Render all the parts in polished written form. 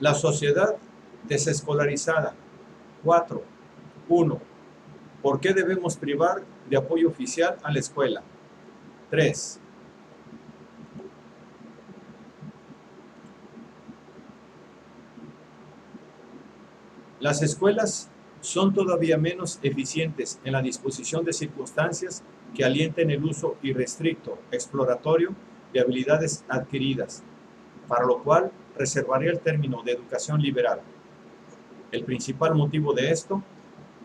La sociedad desescolarizada. 4. 1. ¿Por qué debemos privar de apoyo oficial a la escuela? 3. Las escuelas son todavía menos eficientes en la disposición de circunstancias que alienten el uso irrestricto, exploratorio de habilidades adquiridas, para lo cual reservaré el término de educación liberal. El principal motivo de esto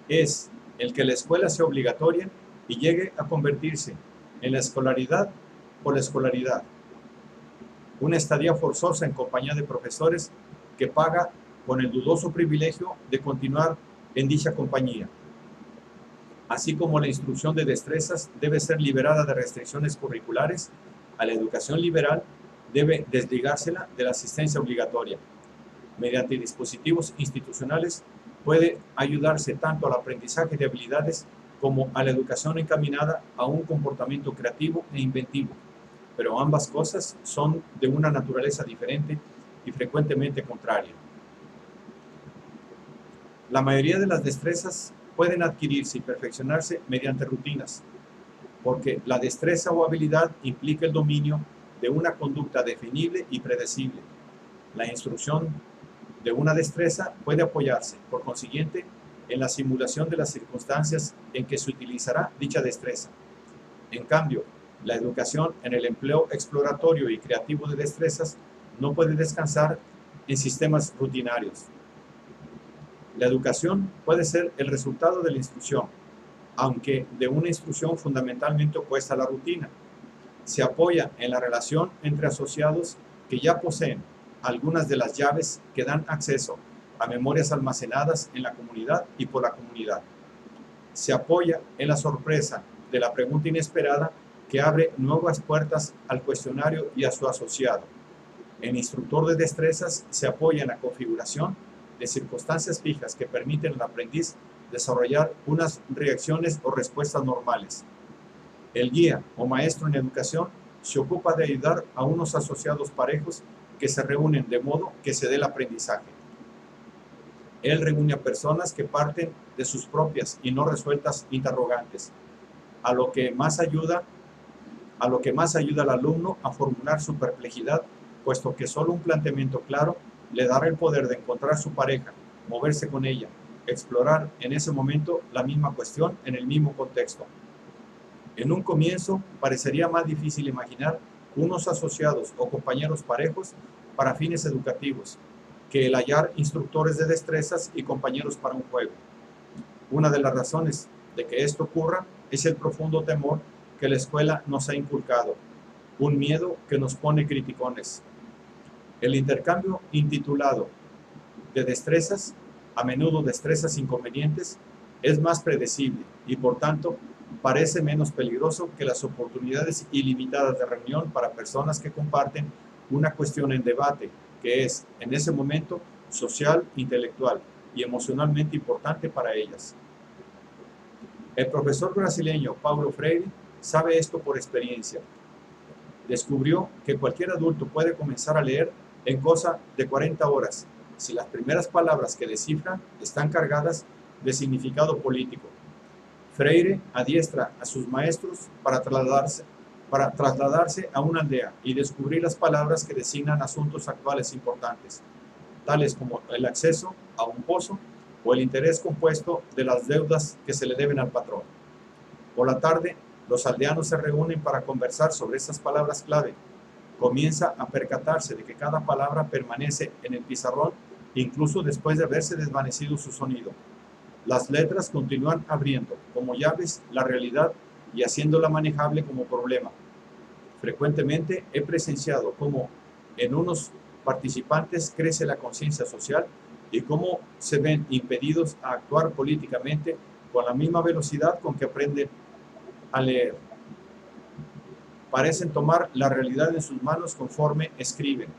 es el que la escuela sea obligatoria y llegue a convertirse en la escolaridad por la escolaridad, una estadía forzosa en compañía de profesores que paga con el dudoso privilegio de continuar en dicha compañía, así como la instrucción de destrezas debe ser liberada de restricciones curriculares. A la educación liberal debe desligársela de la asistencia obligatoria. Mediante dispositivos institucionales puede ayudarse tanto al aprendizaje de habilidades como a la educación encaminada a un comportamiento creativo e inventivo, pero ambas cosas son de una naturaleza diferente y frecuentemente contraria. La mayoría de las destrezas pueden adquirirse y perfeccionarse mediante rutinas, porque la destreza o habilidad implica el dominio de una conducta definible y predecible. La instrucción de una destreza puede apoyarse, por consiguiente, en la simulación de las circunstancias en que se utilizará dicha destreza. En cambio, la educación en el empleo exploratorio y creativo de destrezas no puede descansar en sistemas rutinarios. La educación puede ser el resultado de la instrucción, aunque de una instrucción fundamentalmente opuesta a la rutina. Se apoya en la relación entre asociados que ya poseen algunas de las llaves que dan acceso a memorias almacenadas en la comunidad y por la comunidad. Se apoya en la sorpresa de la pregunta inesperada que abre nuevas puertas al cuestionario y a su asociado. El instructor de destrezas se apoya en la configuración de circunstancias fijas que permiten al aprendiz desarrollar unas reacciones o respuestas normales. El guía o maestro en educación se ocupa de ayudar a unos asociados parejos que se reúnen de modo que se dé el aprendizaje. Él reúne a personas que parten de sus propias y no resueltas interrogantes, a lo que más ayuda al alumno a formular su perplejidad, puesto que solo un planteamiento claro le dará el poder de encontrar su pareja, moverse con ella, explorar en ese momento la misma cuestión en el mismo contexto. En un comienzo parecería más difícil imaginar unos asociados o compañeros parejos para fines educativos que el hallar instructores de destrezas y compañeros para un juego. Una de las razones de que esto ocurra es el profundo temor que la escuela nos ha inculcado, un miedo que nos pone criticones. El intercambio intitulado de destrezas, a menudo destrezas inconvenientes, es más predecible y por tanto parece menos peligroso que las oportunidades ilimitadas de reunión para personas que comparten una cuestión en debate que es, en ese momento, social, intelectual y emocionalmente importante para ellas. El profesor brasileño Paulo Freire sabe esto por experiencia. Descubrió que cualquier adulto puede comenzar a leer en cosa de 40 horas si las primeras palabras que descifra están cargadas de significado político. Freire adiestra a sus maestros para trasladarse a una aldea y descubrir las palabras que designan asuntos actuales importantes, tales como el acceso a un pozo o el interés compuesto de las deudas que se le deben al patrón. Por la tarde, los aldeanos se reúnen para conversar sobre estas palabras clave. Comienza a percatarse de que cada palabra permanece en el pizarrón incluso después de haberse desvanecido su sonido. Las letras continúan abriendo como llaves la realidad y haciéndola manejable como problema. Frecuentemente he presenciado cómo en unos participantes crece la conciencia social y cómo se ven impedidos a actuar políticamente con la misma velocidad con que aprenden a leer. Parecen tomar la realidad en sus manos conforme escriben.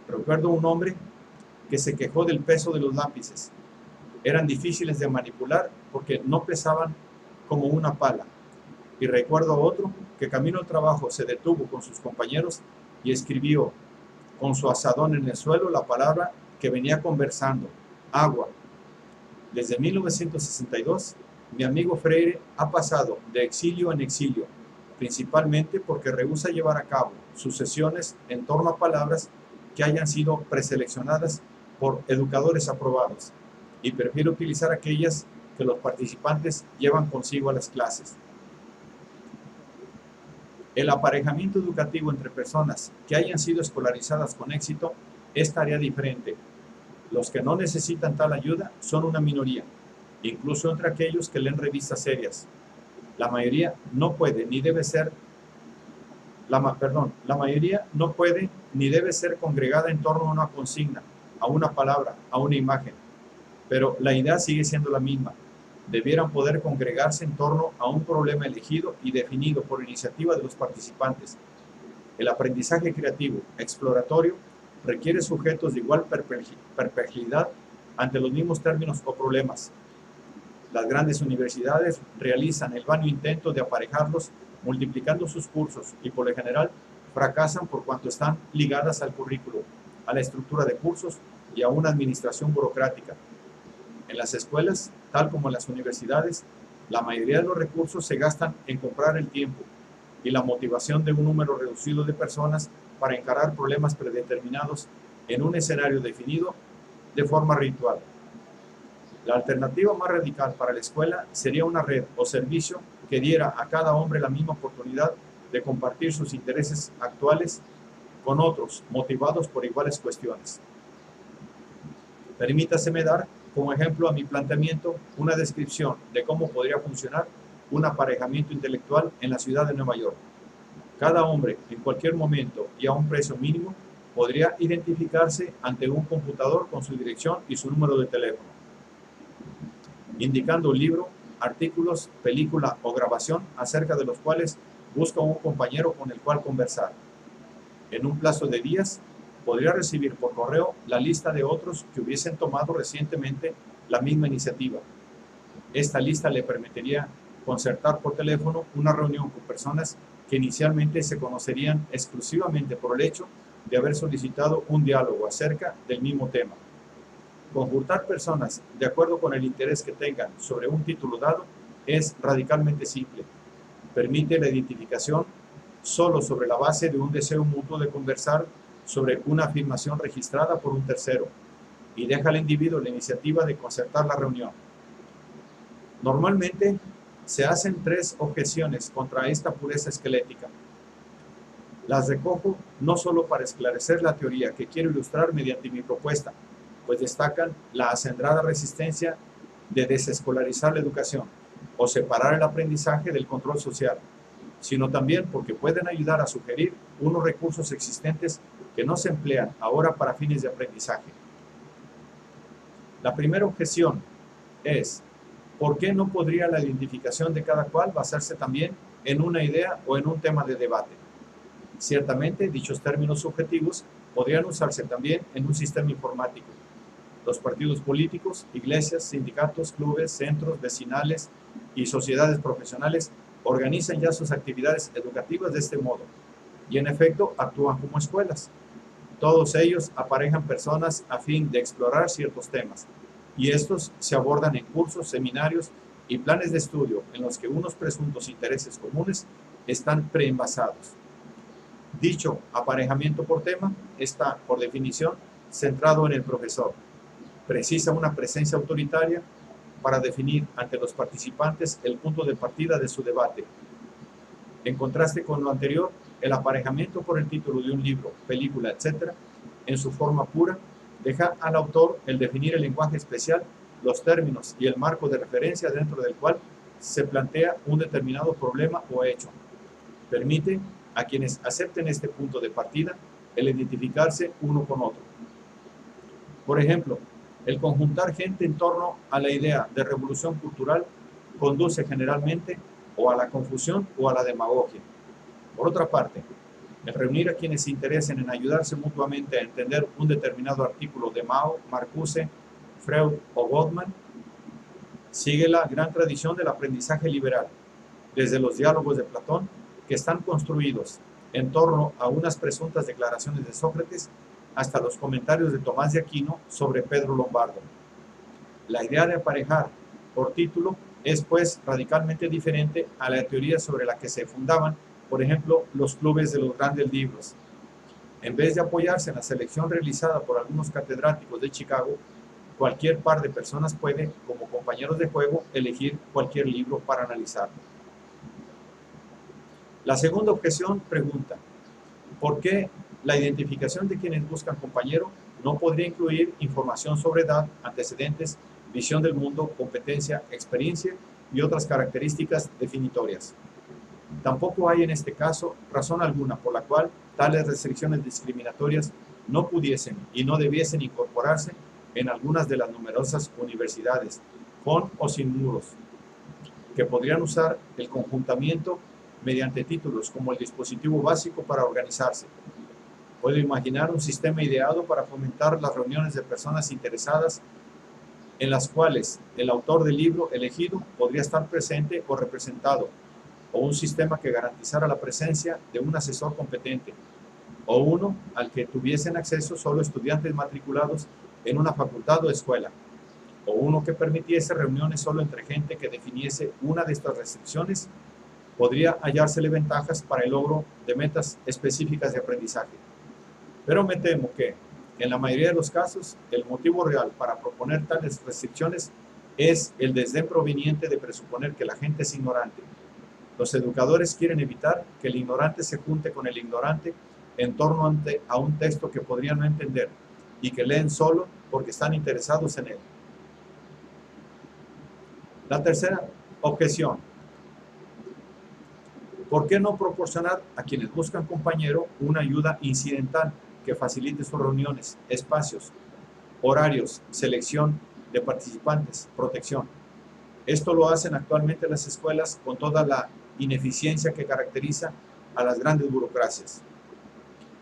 Recuerdo un hombre que se quejó del peso de los lápices. Eran difíciles de manipular porque no pesaban como una pala. Y recuerdo a otro que camino al trabajo se detuvo con sus compañeros y escribió con su azadón en el suelo la palabra que venía conversando, agua. Desde 1962, mi amigo Freire ha pasado de exilio en exilio, principalmente porque rehúsa llevar a cabo sus sesiones en torno a palabras que hayan sido preseleccionadas por educadores aprobados y prefiere utilizar aquellas que los participantes llevan consigo a las clases. El aparejamiento educativo entre personas que hayan sido escolarizadas con éxito es tarea diferente. Los que no necesitan tal ayuda son una minoría, incluso entre aquellos que leen revistas serias. La mayoría no puede ni debe ser congregada en torno a una consigna, a una palabra, a una imagen. Pero la idea sigue siendo la misma. Debieran poder congregarse en torno a un problema elegido y definido por iniciativa de los participantes. El aprendizaje creativo, exploratorio, requiere sujetos de igual perplejidad ante los mismos términos o problemas. Las grandes universidades realizan el vano intento de aparejarlos multiplicando sus cursos y por lo general fracasan por cuanto están ligadas al currículo, a la estructura de cursos y a una administración burocrática. En las escuelas, tal como en las universidades, la mayoría de los recursos se gastan en comprar el tiempo y la motivación de un número reducido de personas para encarar problemas predeterminados en un escenario definido de forma ritual. La alternativa más radical para la escuela sería una red o servicio que diera a cada hombre la misma oportunidad de compartir sus intereses actuales con otros, motivados por iguales cuestiones. Permítaseme dar, como ejemplo a mi planteamiento, una descripción de cómo podría funcionar un aparejamiento intelectual en la ciudad de Nueva York. Cada hombre, en cualquier momento y a un precio mínimo, podría identificarse ante un computador con su dirección y su número de teléfono, indicando un libro, artículos, película o grabación acerca de los cuales busca un compañero con el cual conversar. En un plazo de días, podría recibir por correo la lista de otros que hubiesen tomado recientemente la misma iniciativa. Esta lista le permitiría concertar por teléfono una reunión con personas que inicialmente se conocerían exclusivamente por el hecho de haber solicitado un diálogo acerca del mismo tema. Conjuntar personas de acuerdo con el interés que tengan sobre un título dado es radicalmente simple. Permite la identificación solo sobre la base de un deseo mutuo de conversar sobre una afirmación registrada por un tercero y deja al individuo la iniciativa de concertar la reunión. Normalmente se hacen 3 objeciones contra esta pureza esquelética. Las recojo no solo para esclarecer la teoría que quiero ilustrar mediante mi propuesta, pues destacan la acendrada resistencia de desescolarizar la educación o separar el aprendizaje del control social, sino también porque pueden ayudar a sugerir unos recursos existentes que no se emplean ahora para fines de aprendizaje. La primera objeción es: ¿por qué no podría la identificación de cada cual basarse también en una idea o en un tema de debate? Ciertamente, dichos términos subjetivos podrían usarse también en un sistema informático. Los partidos políticos, iglesias, sindicatos, clubes, centros vecinales y sociedades profesionales organizan ya sus actividades educativas de este modo y en efecto actúan como escuelas. Todos ellos aparejan personas a fin de explorar ciertos temas y estos se abordan en cursos, seminarios y planes de estudio en los que unos presuntos intereses comunes están preenvasados. Dicho aparejamiento por tema está, por definición, centrado en el profesor. Precisa una presencia autoritaria para definir ante los participantes el punto de partida de su debate. En contraste con lo anterior, el aparejamiento por el título de un libro, película, etc., en su forma pura, deja al autor el definir el lenguaje especial, los términos y el marco de referencia dentro del cual se plantea un determinado problema o hecho. Permite a quienes acepten este punto de partida el identificarse uno con otro. Por ejemplo, el conjuntar gente en torno a la idea de revolución cultural conduce generalmente o a la confusión o a la demagogia. Por otra parte, el reunir a quienes se interesen en ayudarse mutuamente a entender un determinado artículo de Mao, Marcuse, Freud o Goldman sigue la gran tradición del aprendizaje liberal, desde los diálogos de Platón, que están construidos en torno a unas presuntas declaraciones de Sócrates, hasta los comentarios de Tomás de Aquino sobre Pedro Lombardo. La idea de aparejar por título es pues radicalmente diferente a la teoría sobre la que se fundaban, por ejemplo, los clubes de los grandes libros. En vez de apoyarse en la selección realizada por algunos catedráticos de Chicago, cualquier par de personas puede, como compañeros de juego, elegir cualquier libro para analizarlo. La segunda objeción pregunta, ¿por qué la identificación de quienes buscan compañero no podría incluir información sobre edad, antecedentes, visión del mundo, competencia, experiencia y otras características definitorias? Tampoco hay en este caso razón alguna por la cual tales restricciones discriminatorias no pudiesen y no debiesen incorporarse en algunas de las numerosas universidades, con o sin muros, que podrían usar el conjuntamiento mediante títulos como el dispositivo básico para organizarse. Puedo imaginar un sistema ideado para fomentar las reuniones de personas interesadas en las cuales el autor del libro elegido podría estar presente o representado, o un sistema que garantizara la presencia de un asesor competente, o uno al que tuviesen acceso solo estudiantes matriculados en una facultad o escuela, o uno que permitiese reuniones solo entre gente que definiese una de estas restricciones. Podría hallársele ventajas para el logro de metas específicas de aprendizaje. Pero me temo que, en la mayoría de los casos, el motivo real para proponer tales restricciones es el desdén proveniente de presuponer que la gente es ignorante. Los educadores quieren evitar que el ignorante se junte con el ignorante en torno a un texto que podrían no entender y que leen solo porque están interesados en él. La tercera objeción. ¿Por qué no proporcionar a quienes buscan compañero una ayuda incidental que facilite sus reuniones, espacios, horarios, selección de participantes, protección? Esto lo hacen actualmente las escuelas con toda la ineficiencia que caracteriza a las grandes burocracias.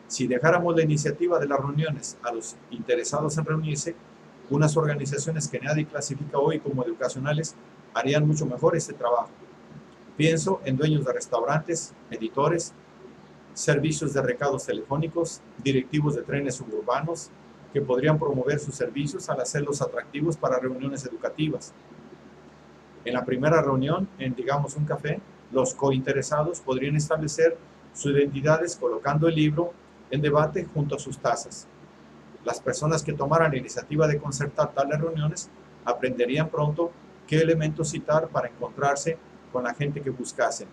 Si dejáramos la iniciativa de las reuniones a los interesados en reunirse, unas organizaciones que nadie clasifica hoy como educacionales harían mucho mejor este trabajo. Pienso en dueños de restaurantes, editores, servicios de recados telefónicos, directivos de trenes suburbanos, que podrían promover sus servicios al hacerlos atractivos para reuniones educativas. En la primera reunión, en digamos un café, los cointeresados podrían establecer sus identidades colocando el libro en debate junto a sus tazas. Las personas que tomaran la iniciativa de concertar tales reuniones aprenderían pronto qué elementos citar para encontrarse con la gente que buscasen.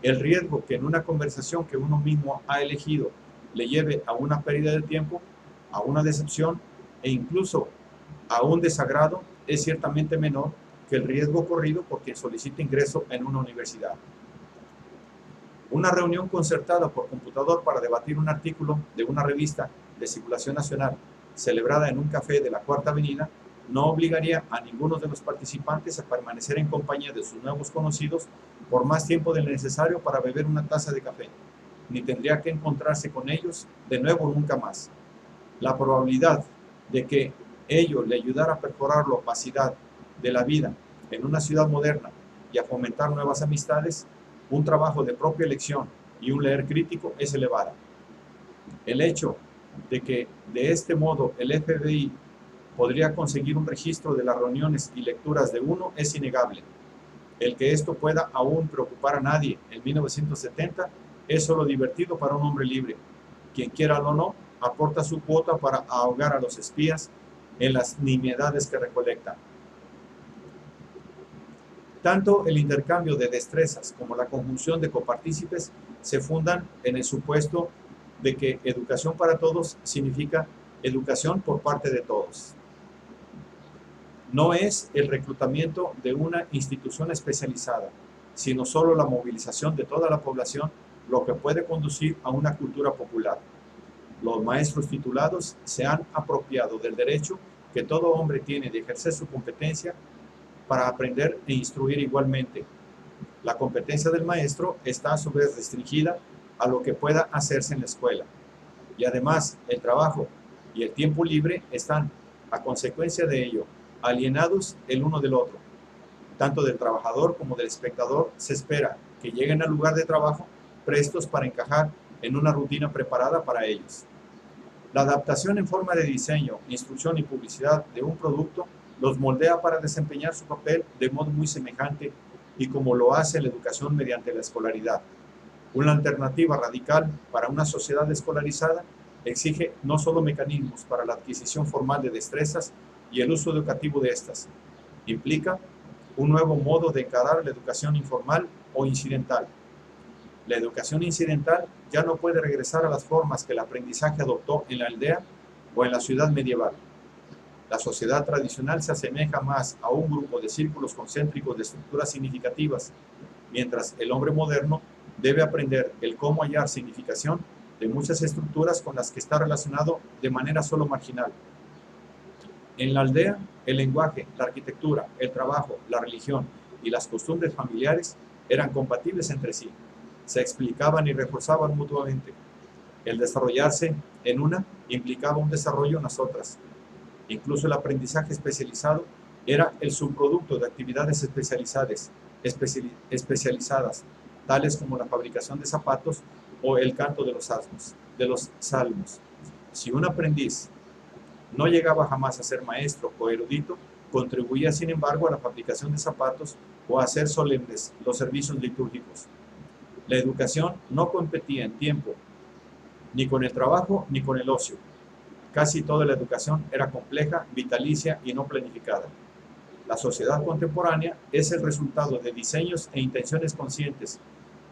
El riesgo que en una conversación que uno mismo ha elegido le lleve a una pérdida de tiempo, a una decepción e incluso a un desagrado es ciertamente menor que el riesgo corrido por quien solicita ingreso en una universidad. Una reunión concertada por computador para debatir un artículo de una revista de circulación nacional celebrada en un café de la Cuarta Avenida no obligaría a ninguno de los participantes a permanecer en compañía de sus nuevos conocidos por más tiempo del necesario para beber una taza de café, ni tendría que encontrarse con ellos de nuevo nunca más. La probabilidad de que ello le ayudara a perforar la opacidad de la vida en una ciudad moderna y a fomentar nuevas amistades, un trabajo de propia elección y un leer crítico es elevada. El hecho de que de este modo el FBI podría conseguir un registro de las reuniones y lecturas de uno es innegable. El que esto pueda aún preocupar a nadie en 1970 es solo divertido para un hombre libre. Quien quiera o no, aporta su cuota para ahogar a los espías en las nimiedades que recolectan. Tanto el intercambio de destrezas como la conjunción de copartícipes se fundan en el supuesto de que educación para todos significa educación por parte de todos. No es el reclutamiento de una institución especializada, sino solo la movilización de toda la población lo que puede conducir a una cultura popular. Los maestros titulados se han apropiado del derecho que todo hombre tiene de ejercer su competencia para aprender e instruir igualmente. La competencia del maestro está a su vez restringida a lo que pueda hacerse en la escuela. Y además, el trabajo y el tiempo libre están, a consecuencia de ello, alienados el uno del otro. Tanto del trabajador como del espectador se espera que lleguen al lugar de trabajo prestos para encajar en una rutina preparada para ellos. La adaptación en forma de diseño, instrucción y publicidad de un producto los moldea para desempeñar su papel de modo muy semejante y como lo hace la educación mediante la escolaridad. Una alternativa radical para una sociedad escolarizada exige no solo mecanismos para la adquisición formal de destrezas y el uso educativo de estas, implica un nuevo modo de encarar la educación informal o incidental. La educación incidental ya no puede regresar a las formas que el aprendizaje adoptó en la aldea o en la ciudad medieval. La sociedad tradicional se asemeja más a un grupo de círculos concéntricos de estructuras significativas, mientras el hombre moderno debe aprender el cómo hallar significación de muchas estructuras con las que está relacionado de manera solo marginal. En la aldea, el lenguaje, la arquitectura, el trabajo, la religión y las costumbres familiares eran compatibles entre sí, se explicaban y reforzaban mutuamente. El desarrollarse en una implicaba un desarrollo en las otras. Incluso el aprendizaje especializado era el subproducto de actividades especializadas, tales como la fabricación de zapatos o el canto de los salmos. Si un aprendiz no llegaba jamás a ser maestro o erudito, contribuía sin embargo a la fabricación de zapatos o a hacer solemnes los servicios litúrgicos. La educación no competía en tiempo, ni con el trabajo ni con el ocio. Casi toda la educación era compleja, vitalicia y no planificada. La sociedad contemporánea es el resultado de diseños e intenciones conscientes,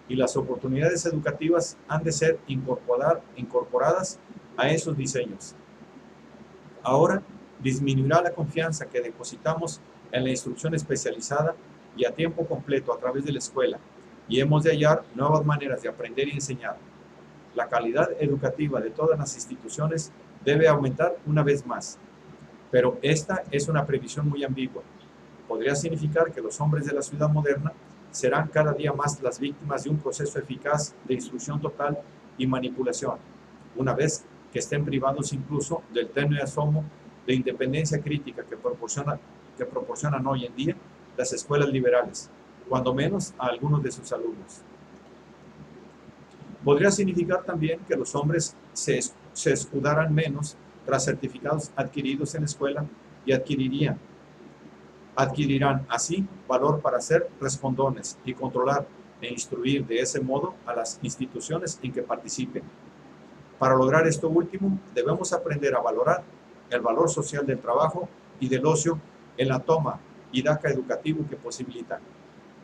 y las oportunidades educativas han de ser incorporadas a esos diseños. Ahora disminuirá la confianza que depositamos en la instrucción especializada y a tiempo completo a través de la escuela, y hemos de hallar nuevas maneras de aprender y enseñar. La calidad educativa de todas las instituciones debe aumentar una vez más, pero esta es una previsión muy ambigua. Podría significar que los hombres de la ciudad moderna serán cada día más las víctimas de un proceso eficaz de instrucción total y manipulación, una vez que estén privados incluso del tenue asomo de independencia crítica que proporcionan hoy en día las escuelas liberales, cuando menos a algunos de sus alumnos. Podría significar también que los hombres se escudaran menos tras certificados adquiridos en la escuela y adquirirán así valor para ser respondones y controlar e instruir de ese modo a las instituciones en que participen. Para lograr esto último, debemos aprender a valorar el valor social del trabajo y del ocio en la toma y daca educativo que posibilitan.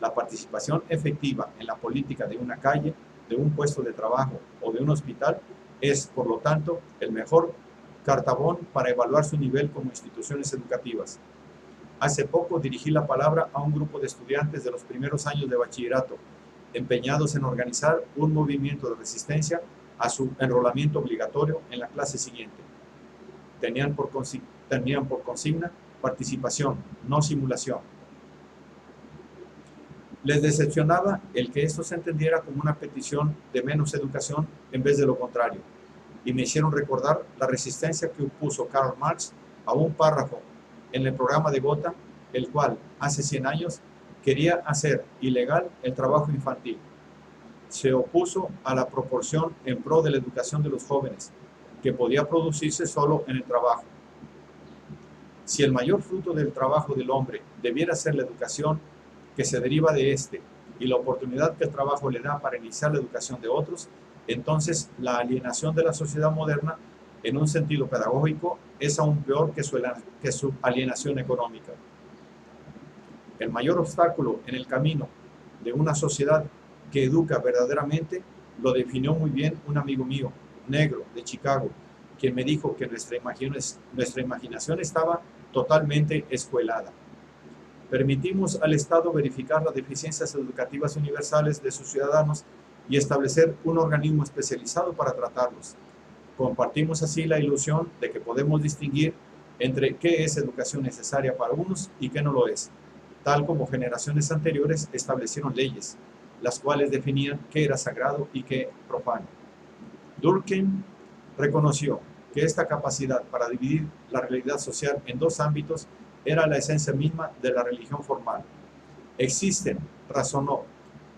La participación efectiva en la política de una calle, de un puesto de trabajo o de un hospital es, por lo tanto, el mejor cartabón para evaluar su nivel como instituciones educativas. Hace poco dirigí la palabra a un grupo de estudiantes de los primeros años de bachillerato, empeñados en organizar un movimiento de resistencia a su enrolamiento obligatorio en la clase siguiente. Tenían por consigna participación, no simulación. Les decepcionaba el que esto se entendiera como una petición de menos educación en vez de lo contrario, y me hicieron recordar la resistencia que opuso Karl Marx a un párrafo en el programa de Gotha, el cual, hace 100 años, quería hacer ilegal el trabajo infantil. Se opuso a la proporción en pro de la educación de los jóvenes, que podía producirse solo en el trabajo. Si el mayor fruto del trabajo del hombre debiera ser la educación que se deriva de este y la oportunidad que el trabajo le da para iniciar la educación de otros, entonces la alienación de la sociedad moderna en un sentido pedagógico es aún peor que su alienación económica. El mayor obstáculo en el camino de una sociedad que educa verdaderamente lo definió muy bien un amigo mío, negro, de Chicago, quien me dijo que nuestra imaginación estaba totalmente escuelada. Permitimos al Estado verificar las deficiencias educativas universales de sus ciudadanos y establecer un organismo especializado para tratarlos. Compartimos así la ilusión de que podemos distinguir entre qué es educación necesaria para unos y qué no lo es, tal como generaciones anteriores establecieron leyes, las cuales definían qué era sagrado y qué profano. Durkheim reconoció que esta capacidad para dividir la realidad social en dos ámbitos era la esencia misma de la religión formal. Existen, razonó,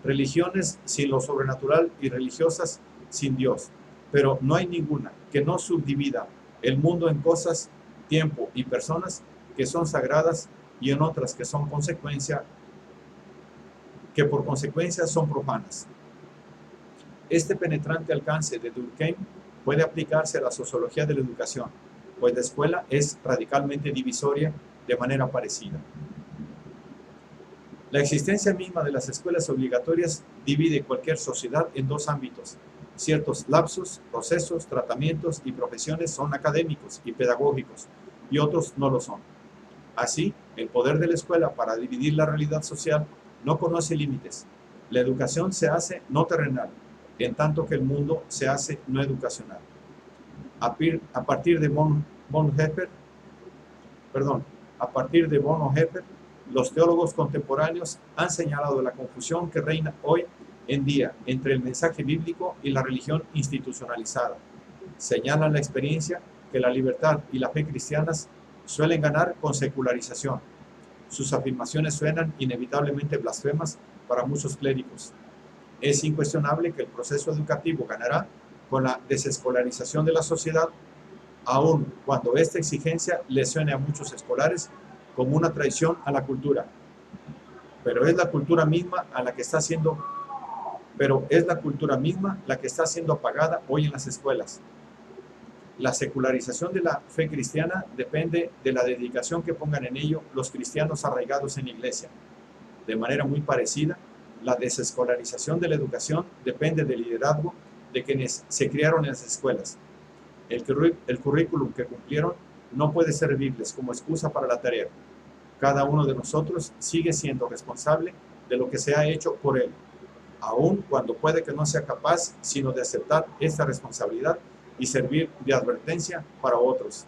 religiones sin lo sobrenatural y religiosas sin Dios. pero no hay ninguna que no subdivida el mundo en cosas, tiempo y personas que son sagradas y en otras que son por consecuencia son profanas. Este penetrante alcance de Durkheim puede aplicarse a la sociología de la educación, pues la escuela es radicalmente divisoria de manera parecida. La existencia misma de las escuelas obligatorias divide cualquier sociedad en dos ámbitos. Ciertos lapsos, procesos, tratamientos y profesiones son académicos y pedagógicos, y otros no lo son. Así, el poder de la escuela para dividir la realidad social no conoce límites. La educación se hace no terrenal, en tanto que el mundo se hace no educacional. A partir de Bonhoeffer, los teólogos contemporáneos han señalado la confusión que reina hoy en día entre el mensaje bíblico y la religión institucionalizada. Señalan la experiencia que la libertad y la fe cristianas suelen ganar con secularización. Sus afirmaciones suenan inevitablemente blasfemas para muchos clérigos. Es incuestionable que el proceso educativo ganará con la desescolarización de la sociedad, aun cuando esta exigencia le suene a muchos escolares como una traición a la cultura. Pero es la cultura misma la que está siendo apagada hoy en las escuelas. La secularización de la fe cristiana depende de la dedicación que pongan en ello los cristianos arraigados en la iglesia. De manera muy parecida, la desescolarización de la educación depende del liderazgo de quienes se criaron en las escuelas. El currículum que cumplieron no puede servirles como excusa para la tarea. Cada uno de nosotros sigue siendo responsable de lo que se ha hecho por él, aun cuando puede que no sea capaz sino de aceptar esta responsabilidad y servir de advertencia para otros.